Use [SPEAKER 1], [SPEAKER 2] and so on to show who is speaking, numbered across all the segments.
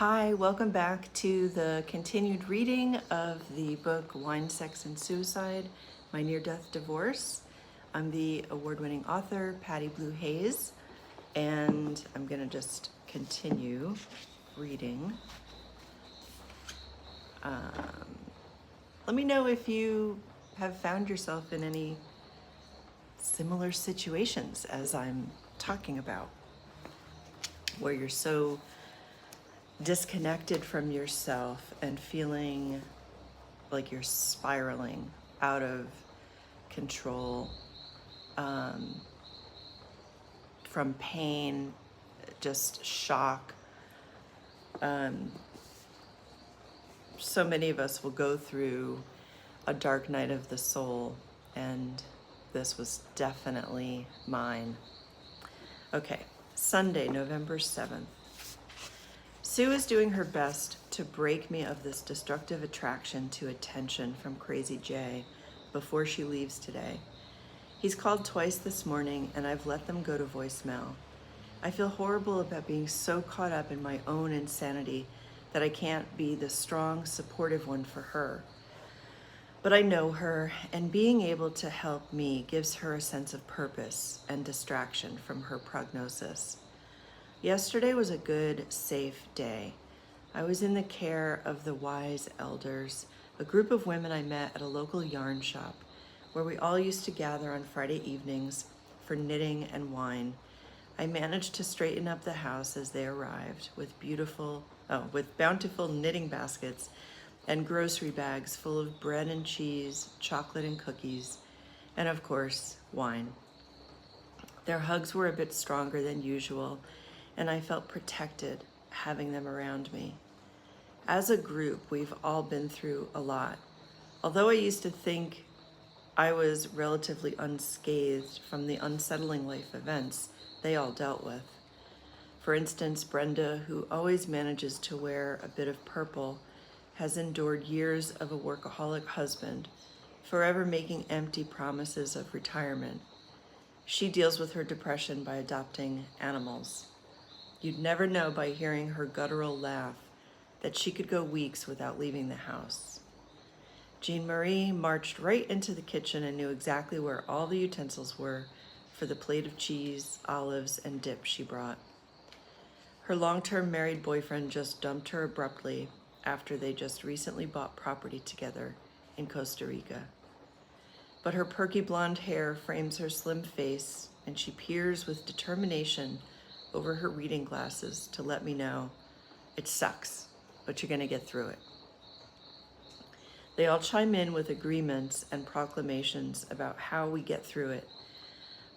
[SPEAKER 1] Hi, welcome back to the continued reading of the book Wine, Sex, and Suicide, My Near-Death Divorce. I'm the award-winning author, Patty Blue Hayes, and I'm gonna just continue reading. Let me know if you have found yourself in any similar situations as I'm talking about, where you're so disconnected from yourself and feeling like you're spiraling out of control, from pain, just shock. So many of us will go through a dark night of the soul, and this was definitely mine. Okay, Sunday, November 7th. Sue is doing her best to break me of this destructive attraction to attention from Crazy Jay before she leaves today. He's called twice this morning, and I've let them go to voicemail. I feel horrible about being so caught up in my own insanity that I can't be the strong, supportive one for her. But I know her, and being able to help me gives her a sense of purpose and distraction from her prognosis. Yesterday was a good, safe day. I was in the care of the wise elders, a group of women I met at a local yarn shop where we all used to gather on Friday evenings for knitting and wine. I managed to straighten up the house as they arrived with bountiful knitting baskets and grocery bags full of bread and cheese, chocolate and cookies, and of course, wine. Their hugs were a bit stronger than usual, and I felt protected having them around me. As a group, we've all been through a lot. Although I used to think I was relatively unscathed from the unsettling life events they all dealt with. For instance, Brenda, who always manages to wear a bit of purple, has endured years of a workaholic husband, forever making empty promises of retirement. She deals with her depression by adopting animals. You'd never know by hearing her guttural laugh that she could go weeks without leaving the house. Jean Marie marched right into the kitchen and knew exactly where all the utensils were for the plate of cheese, olives, and dip she brought. Her long-term married boyfriend just dumped her abruptly after they just recently bought property together in Costa Rica. But her perky blonde hair frames her slim face, and she peers with determination over her reading glasses to let me know it sucks, but you're gonna get through it. They all chime in with agreements and proclamations about how we get through it,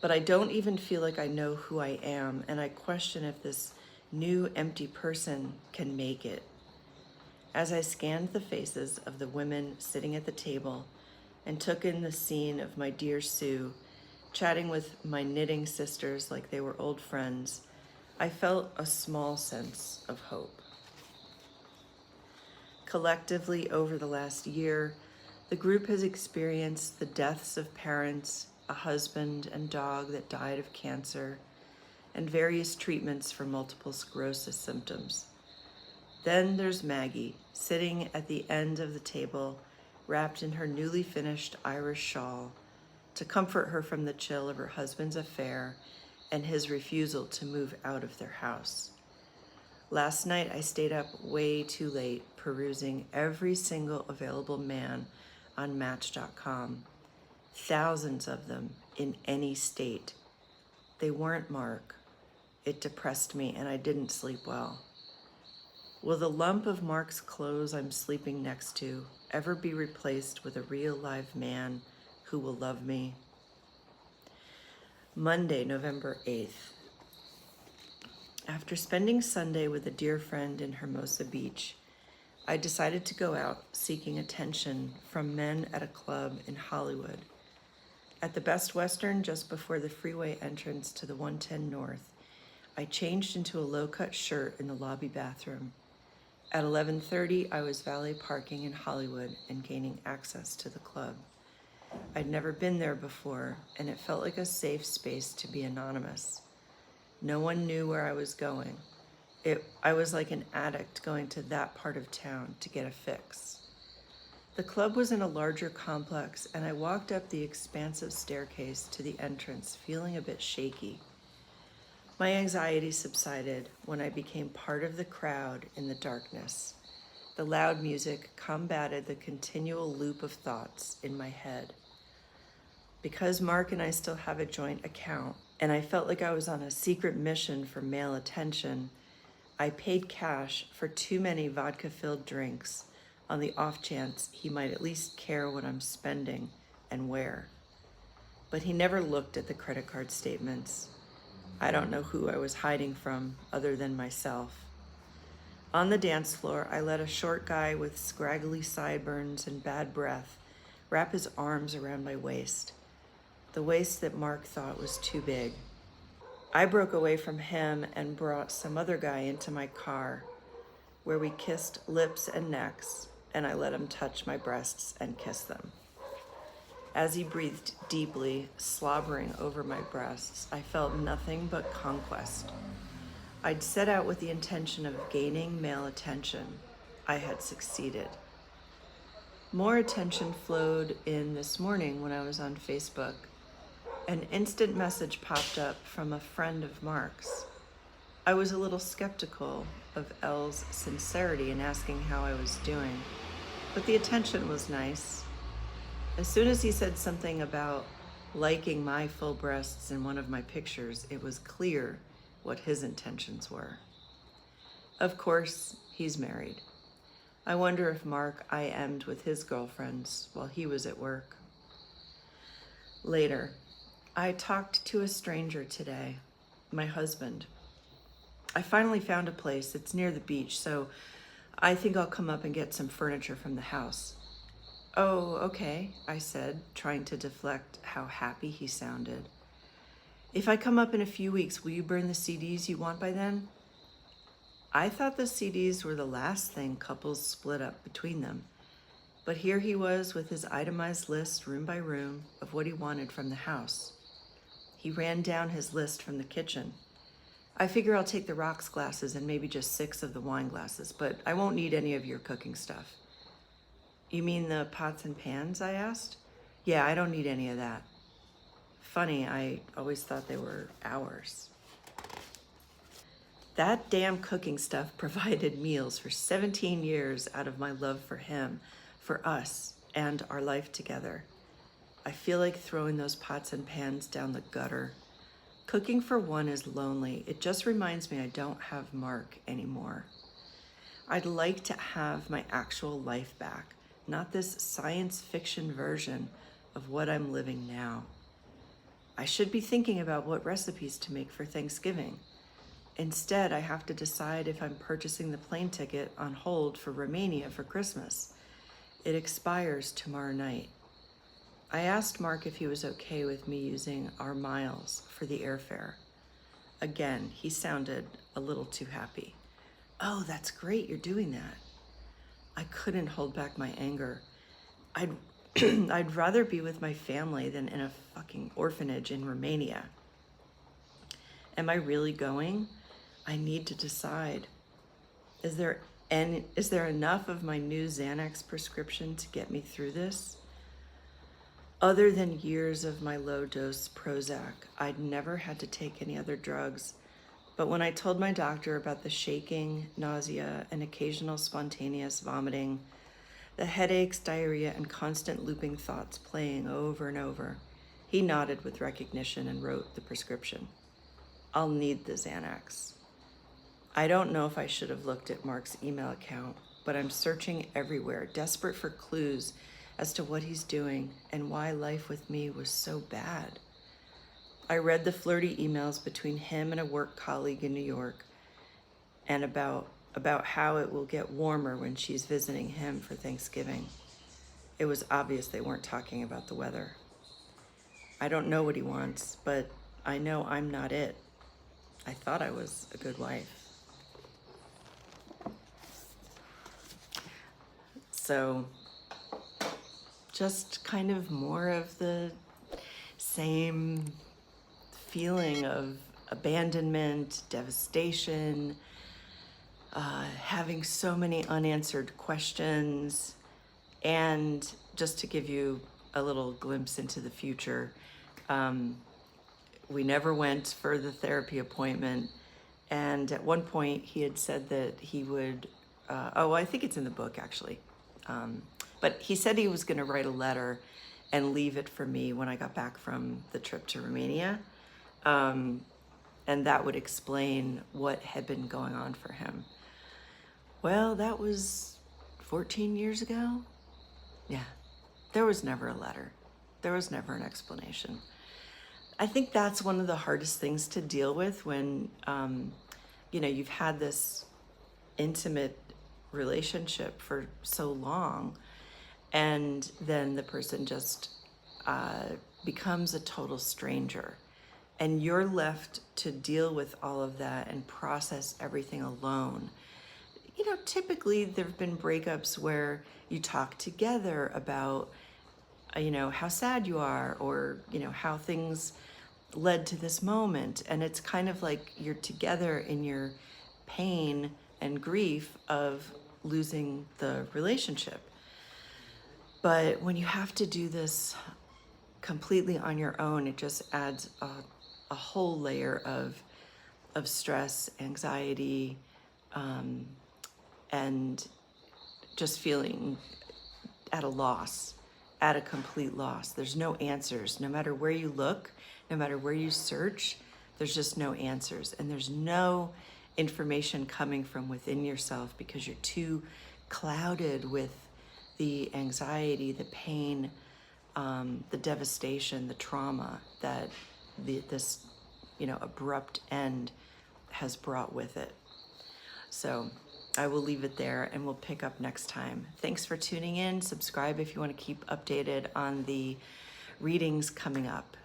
[SPEAKER 1] but I don't even feel like I know who I am, and I question if this new empty person can make it. As I scanned the faces of the women sitting at the table and took in the scene of my dear Sue chatting with my knitting sisters like they were old friends, I felt a small sense of hope. Collectively, over the last year, the group has experienced the deaths of parents, a husband and dog that died of cancer, and various treatments for multiple sclerosis symptoms. Then there's Maggie, sitting at the end of the table, wrapped in her newly finished Irish shawl, to comfort her from the chill of her husband's affair and his refusal to move out of their house. Last night, I stayed up way too late perusing every single available man on Match.com. Thousands of them in any state. They weren't Mark. It depressed me and I didn't sleep well. Will the lump of Mark's clothes I'm sleeping next to ever be replaced with a real live man who will love me? Monday, November 8th. After spending Sunday with a dear friend in Hermosa Beach, I decided to go out seeking attention from men at a club in Hollywood. At the Best Western, just before the freeway entrance to the 110 North, I changed into a low-cut shirt in the lobby bathroom. At 11:30, I was valet parking in Hollywood and gaining access to the club. I'd never been there before, and it felt like a safe space to be anonymous. No one knew where I was going. I was like an addict going to that part of town to get a fix. The club was in a larger complex, and I walked up the expansive staircase to the entrance, feeling a bit shaky. My anxiety subsided when I became part of the crowd in the darkness. The loud music combated the continual loop of thoughts in my head. Because Mark and I still have a joint account, and I felt like I was on a secret mission for male attention, I paid cash for too many vodka-filled drinks on the off chance he might at least care what I'm spending and where. But he never looked at the credit card statements. I don't know who I was hiding from other than myself. On the dance floor, I let a short guy with scraggly sideburns and bad breath wrap his arms around my waist, the waist that Mark thought was too big. I broke away from him and brought some other guy into my car, where we kissed lips and necks, and I let him touch my breasts and kiss them. As he breathed deeply, slobbering over my breasts, I felt nothing but conquest. I'd set out with the intention of gaining male attention. I had succeeded. More attention flowed in this morning when I was on Facebook. An instant message popped up from a friend of Mark's. I was a little skeptical of Elle's sincerity in asking how I was doing, but the attention was nice. As soon as he said something about liking my full breasts in one of my pictures, it was clear what his intentions were. Of course, he's married. I wonder if Mark IM'd with his girlfriends while he was at work. Later, I talked to a stranger today, my husband. I finally found a place. It's near the beach, so I think I'll come up and get some furniture from the house. Oh, okay, I said, trying to deflect how happy he sounded. If I come up in a few weeks, will you burn the CDs you want by then? I thought the CDs were the last thing couples split up between them. But here he was with his itemized list, room by room, of what he wanted from the house. He ran down his list from the kitchen. I figure I'll take the rocks glasses and maybe just 6 of the wine glasses, but I won't need any of your cooking stuff. You mean the pots and pans, I asked? Yeah, I don't need any of that. Funny, I always thought they were ours. That damn cooking stuff provided meals for 17 years out of my love for him, for us, and our life together. I feel like throwing those pots and pans down the gutter. Cooking for one is lonely. It just reminds me I don't have Mark anymore. I'd like to have my actual life back, not this science fiction version of what I'm living now. I should be thinking about what recipes to make for Thanksgiving. Instead, I have to decide if I'm purchasing the plane ticket on hold for Romania for Christmas. It expires tomorrow night. I asked Mark if he was okay with me using our miles for the airfare. Again, he sounded a little too happy. Oh, that's great, you're doing that. I couldn't hold back my anger. I'd rather be with my family than in a fucking orphanage in Romania. Am I really going? I need to decide. Is there enough of my new Xanax prescription to get me through this? Other than years of my low-dose Prozac, I'd never had to take any other drugs. But when I told my doctor about the shaking, nausea, and occasional spontaneous vomiting, the headaches, diarrhea, and constant looping thoughts playing over and over, he nodded with recognition and wrote the prescription. I'll need the Xanax. I don't know if I should have looked at Mark's email account, but I'm searching everywhere, desperate for clues as to what he's doing and why life with me was so bad. I read the flirty emails between him and a work colleague in New York and about how it will get warmer when she's visiting him for Thanksgiving. It was obvious they weren't talking about the weather. I don't know what he wants, but I know I'm not it. I thought I was a good wife. So, just kind of more of the same feeling of abandonment, devastation, having so many unanswered questions. And just to give you a little glimpse into the future, we never went for the therapy appointment. And at one point he had said that he would, I think it's in the book actually. But he said he was going to write a letter and leave it for me when I got back from the trip to Romania. And that would explain what had been going on for him. Well, that was 14 years ago. Yeah, there was never a letter. There was never an explanation. I think that's one of the hardest things to deal with when, you've had this intimate relationship for so long, and then the person just becomes a total stranger, and you're left to deal with all of that and process everything alone. Typically there have been breakups where you talk together about, how sad you are, or, how things led to this moment. And it's kind of like you're together in your pain and grief of losing the relationship. But when you have to do this completely on your own, it just adds a whole layer of stress, anxiety, and just feeling at a loss, at a complete loss. There's no answers. No matter where you look, no matter where you search, there's just no answers. And there's no information coming from within yourself because you're too clouded with the anxiety, the pain, the devastation, the trauma that this abrupt end has brought with it. So I will leave it there and we'll pick up next time. Thanks for tuning in. Subscribe if you want to keep updated on the readings coming up.